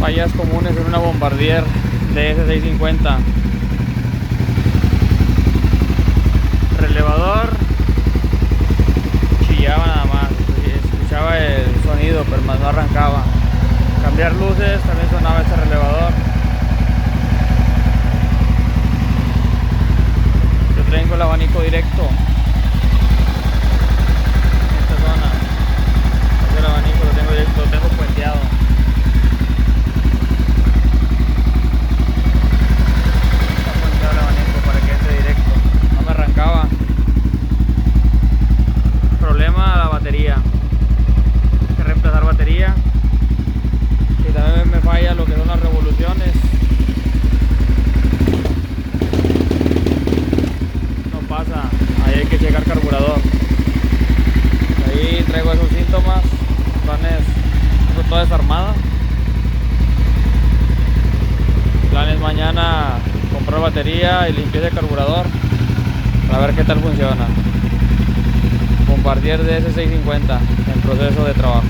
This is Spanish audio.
Fallas comunes en una Bombardier DS650. Relevador chillaba nada más, escuchaba el sonido pero más no arrancaba. Cambiar luces, también sonaba este relevador. Yo tengo el abanico directo en esta zona. El abanico lo tengo directo, lo tengo puenteado. Está puenteado el abanico para que entre directo. No me arrancaba. Problema la batería. Hay que reemplazar batería. Y también me falla lo que son las revoluciones. No pasa. Ahí hay que checar carburador. Ahí traigo esos síntomas. Planes, tengo toda desarmada. Planes mañana comprar batería y limpieza de carburador para ver qué tal funciona. Bombardier DS650 en proceso de trabajo.